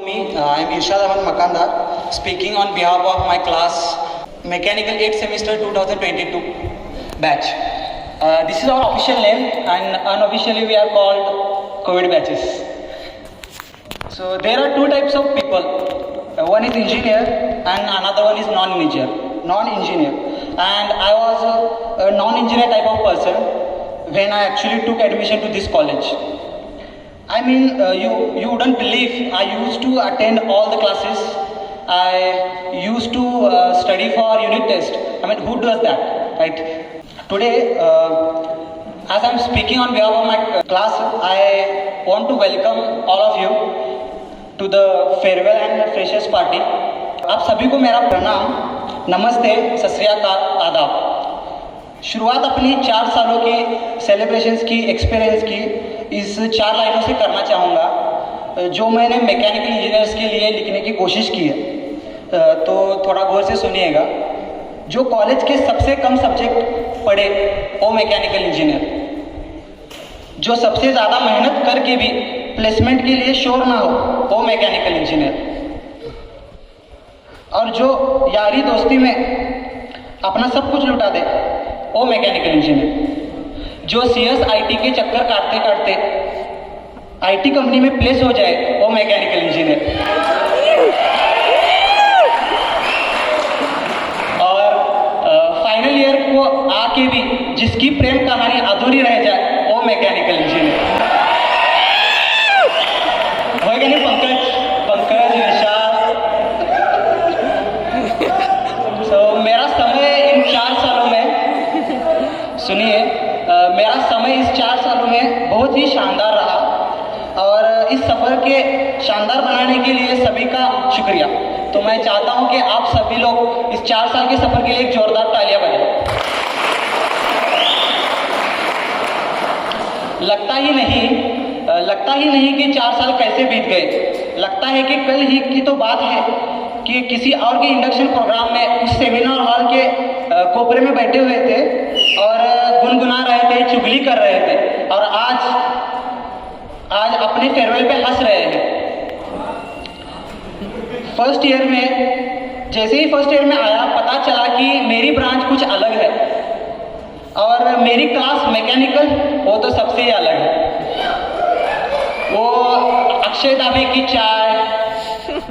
I am Irshad Ahmed Makandar, speaking on behalf of my class, Mechanical 8th semester 2022 batch. This is our official name, and unofficially we are called COVID batches. So there are two types of people. One is engineer and another one is non-engineer. And I was a non-engineer type of person when I actually took admission to this college. I mean, you wouldn't believe I used to attend all the classes. I used to study for unit test. I mean, who does that, right? Today, as I'm speaking on behalf of my class, I want to welcome all of you to the farewell and freshers party. आप सभी को मेरा प्रणाम, नमस्ते, सत श्री अकाल, आदाब। शुरुआत अपनी 4 सालों की सेलिब्रेशंस की, एक्सपीरियंस की इस 4 लाइनों से करना चाहूँगा जो मैंने मैकेनिकल इंजीनियर्स के लिए लिखने की कोशिश की है। तो थोड़ा गौर से सुनिएगा। जो कॉलेज के सबसे कम सब्जेक्ट पढ़े वो मैकेनिकल इंजीनियर, जो सबसे ज़्यादा मेहनत करके भी प्लेसमेंट के लिए श्योर ना हो वो मैकेनिकल इंजीनियर, और जो यारी दोस्ती में अपना सब कुछ लुटा दे वो मैकेनिकल इंजीनियर, जो CS IT के चक्कर काटते काटते IT कंपनी में प्लेस हो जाए वो मैकेनिकल इंजीनियर, और फाइनल ईयर को आके भी जिसकी प्रेम कहानी अधूरी रह जाए वो मैकेनिकल इंजीनियर। होगा नहीं पंकज विशाल। मेरा समय इन 4 सालों में, सुनिए, मेरा समय इस 4 सालों में बहुत ही शानदार रहा, और इस सफ़र के शानदार बनाने के लिए सभी का शुक्रिया। तो मैं चाहता हूं कि आप सभी लोग इस 4 साल के सफ़र के लिए एक जोरदार तालियां बजाएं। लगता ही नहीं कि 4 साल कैसे बीत गए। लगता है कि कल ही की तो बात है कि किसी और के इंडक्शन प्रोग्राम में उस सेमिनार हॉल के कोपरे में बैठे हुए थे और गुनगुना रहे थे, चुगली कर रहे थे, और आज अपने फेयरवेल पे हंस रहे हैं। फर्स्ट ईयर में, जैसे ही फर्स्ट ईयर में आया, पता चला कि मेरी ब्रांच कुछ अलग है और मेरी क्लास मैकेनिकल वो तो सबसे ही अलग है। वो अक्षय दाबे की चाय,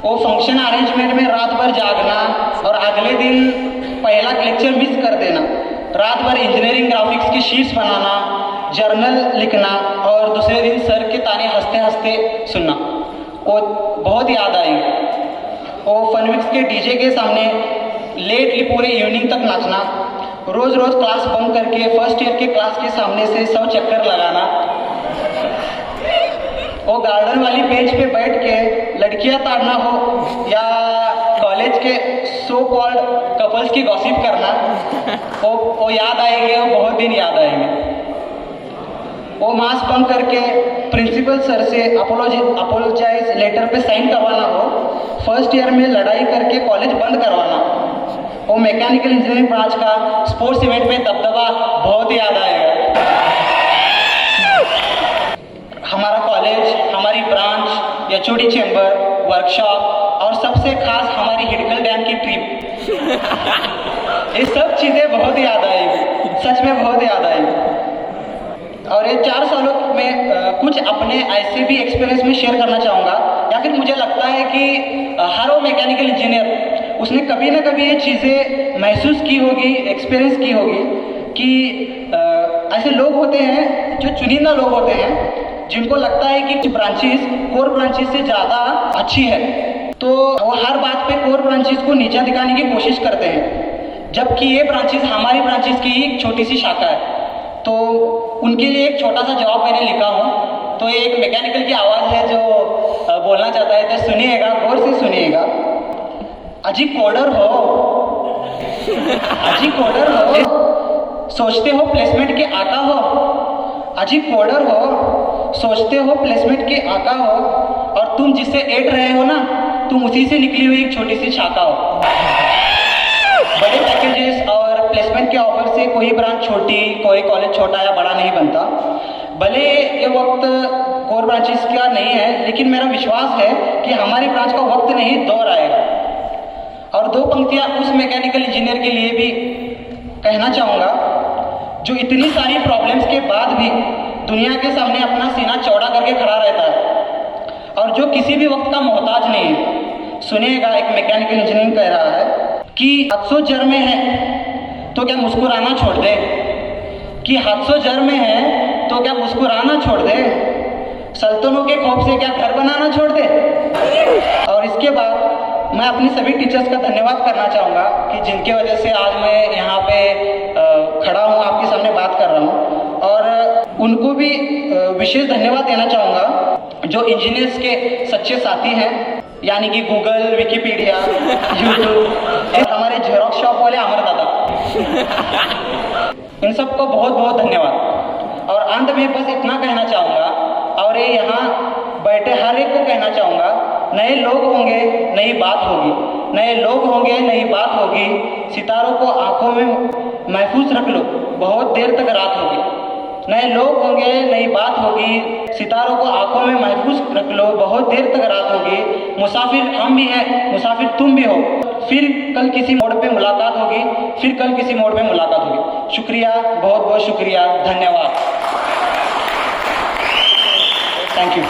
वो फंक्शन अरेंजमेंट में रात भर जागना और अगले दिन पहला लेक्चर मिस कर देना, रात भर इंजीनियरिंग ग्राफिक्स की शीट्स बनाना, जर्नल लिखना, और दूसरे दिन सर के ताने हंसते हंसते सुनना, वो बहुत याद आएगी। वो फनविक्स के डीजे के सामने लेटली पूरे इवनिंग तक नाचना, रोज़ क्लास बंक करके फर्स्ट ईयर के क्लास के सामने से 100 चक्कर लगाना, वो गार्डन वाली बेंच पे बैठ के लड़कियां ताड़ना हो या कॉलेज के सो कॉल्ड कपल्स की गॉसिप करना, वो याद आएंगे, वो बहुत दिन याद आएंगे। वो मास बंक करके प्रिंसिपल सर से अपोलोजाइज लेटर पे साइन करवाना हो, फर्स्ट ईयर में लड़ाई करके कॉलेज बंद करवाना, वो मैकेनिकल इंजीनियरिंग ब्रांच का स्पोर्ट्स इवेंट में दबदबा बहुत याद आएगा। हमारा कॉलेज, हमारी ब्रांच, एचओडी चैम्बर, वर्कशॉप, और सबसे खास हमारी हिडकल डैम की ट्रिप, ये सब चीज़ें बहुत याद आएगी, सच में बहुत याद आएगी। और ये 4 सालों में कुछ अपने ऐसे भी एक्सपीरियंस में शेयर करना चाहूँगा, या फिर मुझे लगता है कि हर वो मैकेनिकल इंजीनियर उसने कभी ना कभी ये चीज़ें महसूस की होगी, एक्सपीरियंस की होगी कि ऐसे लोग होते हैं जो चुनिंदा लोग होते हैं जिनको लगता है कि ब्रांचेस कोर ब्रांचेस से ज़्यादा अच्छी है, तो वो हर बात पे कोर ब्रांचेस को नीचा दिखाने की कोशिश करते हैं, जबकि ये ब्रांचेस हमारी ब्रांचेस की एक छोटी सी शाखा है। तो उनके लिए एक छोटा सा जवाब मैंने लिखा हूँ, तो ये एक मैकेनिकल की आवाज़ है जो बोलना चाहता है, तो सुनिएगा, गौर से सुनिएगा। अजी कोडर हो, सोचते हो प्लेसमेंट के आका हो, अजी कोडर हो, सोचते हो प्लेसमेंट के आका हो, और तुम जिससे एड रहे हो ना, तुम उसी से निकली हुई एक छोटी सी शाखा हो। बड़े पैकेजेस और प्लेसमेंट के ऑफर से कोई ब्रांच छोटी, कोई कॉलेज छोटा या बड़ा नहीं बनता। भले ये वक्त कोर ब्रांचेस का नहीं है, लेकिन मेरा विश्वास है कि हमारी ब्रांच का वक्त नहीं दौर आएगा। और दो पंक्तियाँ उस मैकेनिकल इंजीनियर के लिए भी कहना चाहूँगा जो इतनी सारी प्रॉब्लम्स के बाद भी दुनिया के सामने अपना सीना चौड़ा करके खड़ा रहता है और जो किसी भी वक्त का मोहताज नहीं है। सुनिएगा, एक मैकेनिकल इंजीनियरिंग कह रहा है कि हादसों जर में है तो क्या मुस्कुराना छोड़ दे, कि हादसों जर में है तो क्या मुस्कुराना छोड़ दे, सल्तनों के खौफ से क्या घर बनाना छोड़ दे। और इसके बाद मैं अपनी सभी टीचर्स का धन्यवाद करना चाहूँगा कि जिनके वजह से आज मैं यहाँ पे खड़ा हूँ, आपके सामने बात कर रहा हूँ। और उनको भी विशेष धन्यवाद देना चाहूँगा जो इंजीनियर्स के सच्चे साथी हैं, यानी कि गूगल, विकिपीडिया, यूट्यूब, हमारे जेरोक्स शॉप वाले अमर दादा, इन सबको बहुत बहुत धन्यवाद। और अंत में बस इतना कहना चाहूँगा, और ये यहाँ बैठे हर एक को कहना चाहूँगा, नए लोग होंगे नई बात होगी, नए लोग होंगे नई बात होगी, सितारों को आंखों में महफूज रख लो, बहुत देर तक रात होगी। नए लोग होंगे नई बात होगी, सितारों को आंखों में महफूज रख लो, बहुत देर तक रात होगी। मुसाफिर हम भी हैं, मुसाफिर तुम भी हो, फिर कल किसी मोड़ पे मुलाकात होगी, फिर कल किसी मोड़ पे मुलाकात होगी। शुक्रिया, बहुत बहुत शुक्रिया, धन्यवाद, थैंक यू।